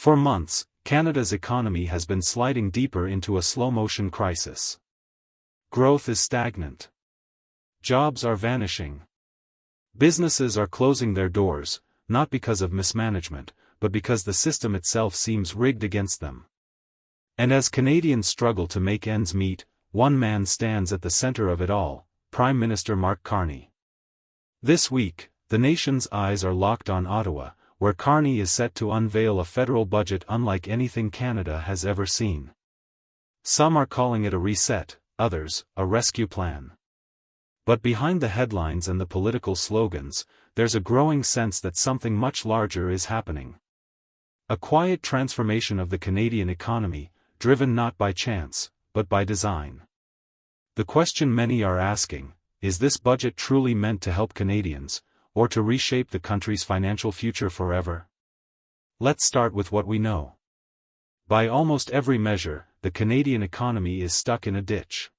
For months, Canada's economy has been sliding deeper into a slow-motion crisis. Growth is stagnant. Jobs are vanishing. Businesses are closing their doors, not because of mismanagement, but because the system itself seems rigged against them. And as Canadians struggle to make ends meet, one man stands at the center of it all: Prime Minister Mark Carney. This week, the nation's eyes are locked on Ottawa, where Carney is set to unveil a federal budget unlike anything Canada has ever seen. Some are calling it a reset, others, a rescue plan. But behind the headlines and the political slogans, there's a growing sense that something much larger is happening. A quiet transformation of the Canadian economy, driven not by chance, but by design. The question many are asking: is this budget truly meant to help Canadians, or to reshape the country's financial future forever? Let's start with what we know. By almost every measure, the Canadian economy is stuck in a ditch.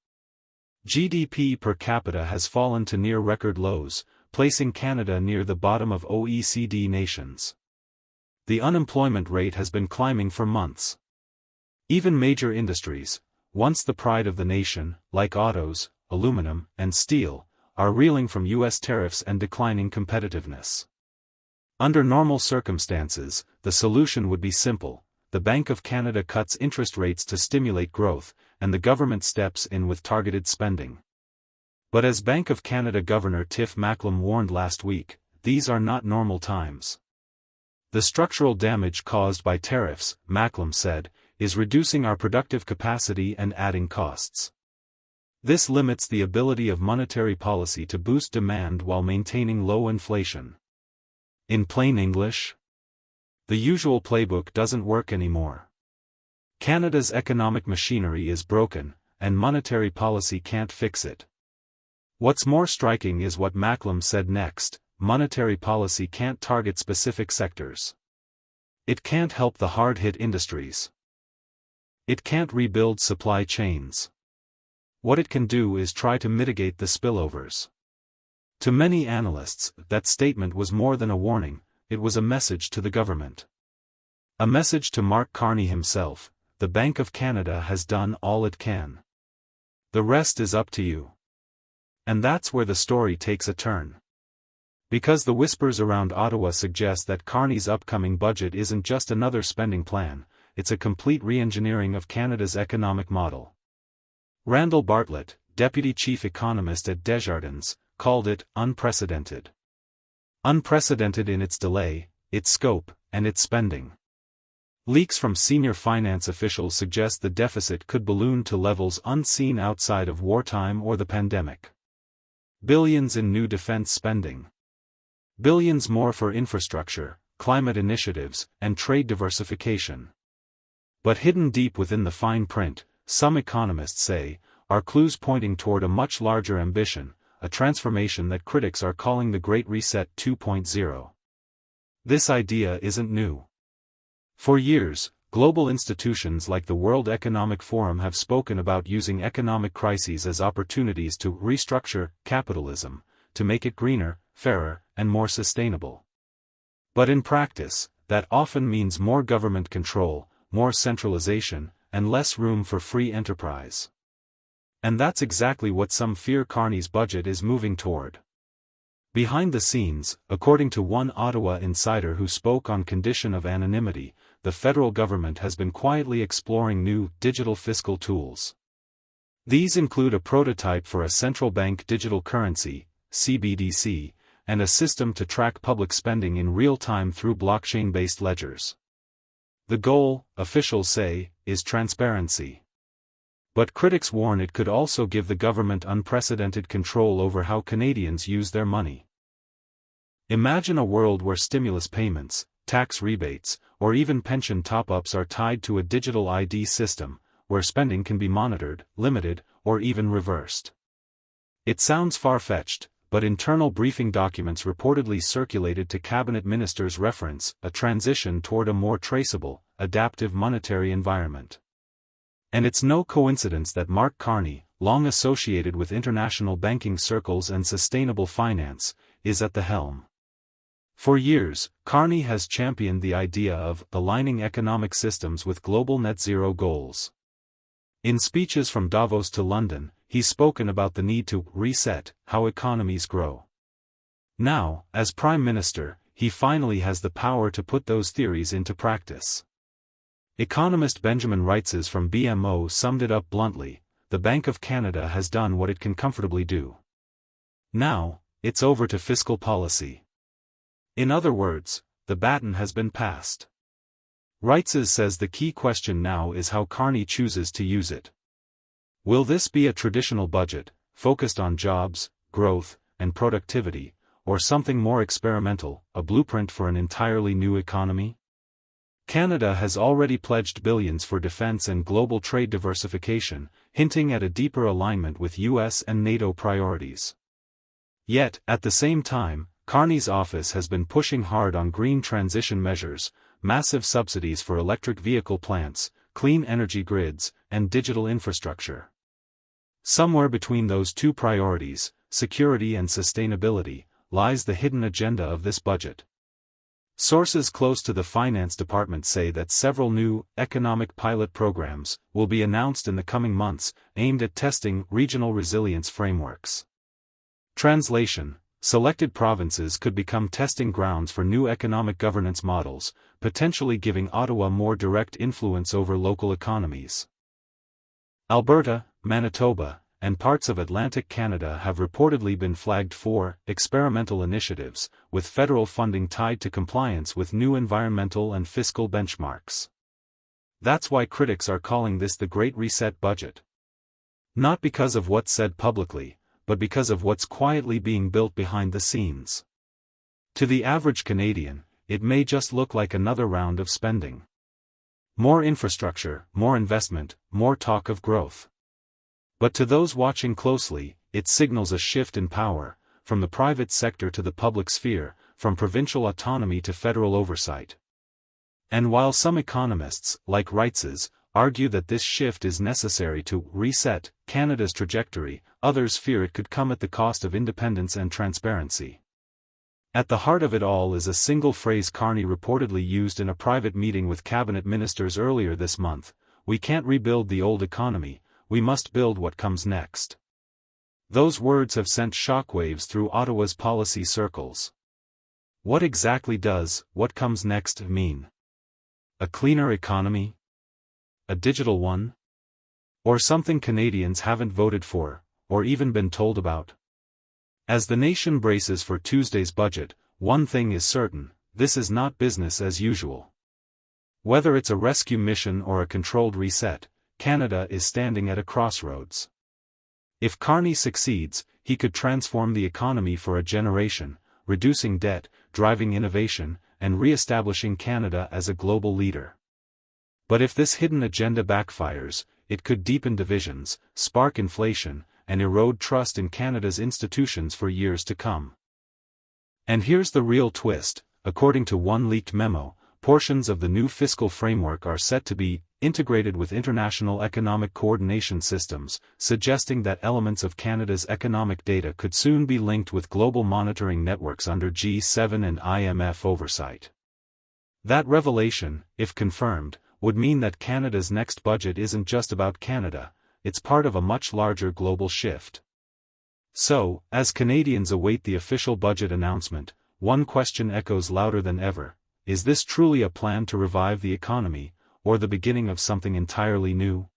GDP per capita has fallen to near record lows, placing Canada near the bottom of OECD nations. The unemployment rate has been climbing for months. Even major industries, once the pride of the nation, like autos, aluminum, and steel, are reeling from U.S. tariffs and declining competitiveness. Under normal circumstances, the solution would be simple: the Bank of Canada cuts interest rates to stimulate growth, and the government steps in with targeted spending. But as Bank of Canada Governor Tiff Macklem warned last week, these are not normal times. The structural damage caused by tariffs, Macklem said, is reducing our productive capacity and adding costs. This limits the ability of monetary policy to boost demand while maintaining low inflation. In plain English, the usual playbook doesn't work anymore. Canada's economic machinery is broken, and monetary policy can't fix it. What's more striking is what Macklem said next: monetary policy can't target specific sectors. It can't help the hard-hit industries. It can't rebuild supply chains. What it can do is try to mitigate the spillovers. To many analysts, that statement was more than a warning, it was a message to the government. A message to Mark Carney himself: the Bank of Canada has done all it can. The rest is up to you. And that's where the story takes a turn. Because the whispers around Ottawa suggest that Carney's upcoming budget isn't just another spending plan, it's a complete re-engineering of Canada's economic model. Randall Bartlett, deputy chief economist at Desjardins, called it unprecedented. Unprecedented in its delay, its scope, and its spending. Leaks from senior finance officials suggest the deficit could balloon to levels unseen outside of wartime or the pandemic. Billions in new defense spending. Billions more for infrastructure, climate initiatives, and trade diversification. But hidden deep within the fine print, some economists say, are clues pointing toward a much larger ambition, a transformation that critics are calling the Great Reset 2.0. This idea isn't new. For years, global institutions like the World Economic Forum have spoken about using economic crises as opportunities to restructure capitalism, to make it greener, fairer, and more sustainable. But in practice, that often means more government control, more centralization, and less room for free enterprise. And that's exactly what some fear Carney's budget is moving toward. Behind the scenes, according to one Ottawa insider who spoke on condition of anonymity, the federal government has been quietly exploring new digital fiscal tools. These include a prototype for a central bank digital currency, CBDC, and a system to track public spending in real time through blockchain-based ledgers. The goal, officials say, is transparency. But critics warn it could also give the government unprecedented control over how Canadians use their money. Imagine a world where stimulus payments, tax rebates, or even pension top-ups are tied to a digital ID system, where spending can be monitored, limited, or even reversed. It sounds far-fetched, but internal briefing documents reportedly circulated to cabinet ministers reference a transition toward a more traceable, adaptive monetary environment. And it's no coincidence that Mark Carney, long associated with international banking circles and sustainable finance, is at the helm. For years, Carney has championed the idea of aligning economic systems with global net zero goals. In speeches from Davos to London, he's spoken about the need to reset how economies grow. Now, as Prime Minister, he finally has the power to put those theories into practice. Economist Benjamin Reitzes from BMO summed it up bluntly: the Bank of Canada has done what it can comfortably do. Now, it's over to fiscal policy. In other words, the baton has been passed. Reitzes says the key question now is how Carney chooses to use it. Will this be a traditional budget, focused on jobs, growth, and productivity, or something more experimental, a blueprint for an entirely new economy? Canada has already pledged billions for defense and global trade diversification, hinting at a deeper alignment with US and NATO priorities. Yet, at the same time, Carney's office has been pushing hard on green transition measures, massive subsidies for electric vehicle plants, clean energy grids, and digital infrastructure. Somewhere between those two priorities, security and sustainability, lies the hidden agenda of this budget. Sources close to the Finance Department say that several new, economic pilot programs will be announced in the coming months, aimed at testing regional resilience frameworks. Translation: selected provinces could become testing grounds for new economic governance models, potentially giving Ottawa more direct influence over local economies. Alberta, Manitoba, and parts of Atlantic Canada have reportedly been flagged for experimental initiatives, with federal funding tied to compliance with new environmental and fiscal benchmarks. That's why critics are calling this the Great Reset budget. Not because of what's said publicly, but because of what's quietly being built behind the scenes. To the average Canadian, it may just look like another round of spending. More infrastructure, more investment, more talk of growth. But to those watching closely, it signals a shift in power, from the private sector to the public sphere, from provincial autonomy to federal oversight. And while some economists, like Reitzes, argue that this shift is necessary to reset Canada's trajectory, others fear it could come at the cost of independence and transparency. At the heart of it all is a single phrase Carney reportedly used in a private meeting with cabinet ministers earlier this month: "We can't rebuild the old economy, we must build what comes next." Those words have sent shockwaves through Ottawa's policy circles. What exactly does "what comes next" mean? A cleaner economy? A digital one? Or something Canadians haven't voted for, or even been told about? As the nation braces for Tuesday's budget, one thing is certain: this is not business as usual. Whether it's a rescue mission or a controlled reset, Canada is standing at a crossroads. If Carney succeeds, he could transform the economy for a generation, reducing debt, driving innovation, and re-establishing Canada as a global leader. But if this hidden agenda backfires, it could deepen divisions, spark inflation, and erode trust in Canada's institutions for years to come. And here's the real twist: according to one leaked memo, portions of the new fiscal framework are set to be integrated with international economic coordination systems, suggesting that elements of Canada's economic data could soon be linked with global monitoring networks under G7 and IMF oversight. That revelation, if confirmed, would mean that Canada's next budget isn't just about Canada, it's part of a much larger global shift. So, as Canadians await the official budget announcement, one question echoes louder than ever: is this truly a plan to revive the economy, or the beginning of something entirely new?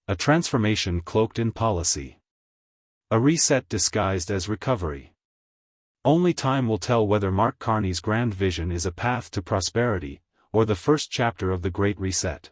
A transformation cloaked in policy. A reset disguised as recovery. Only time will tell whether Mark Carney's grand vision is a path to prosperity, or the first chapter of the Great Reset.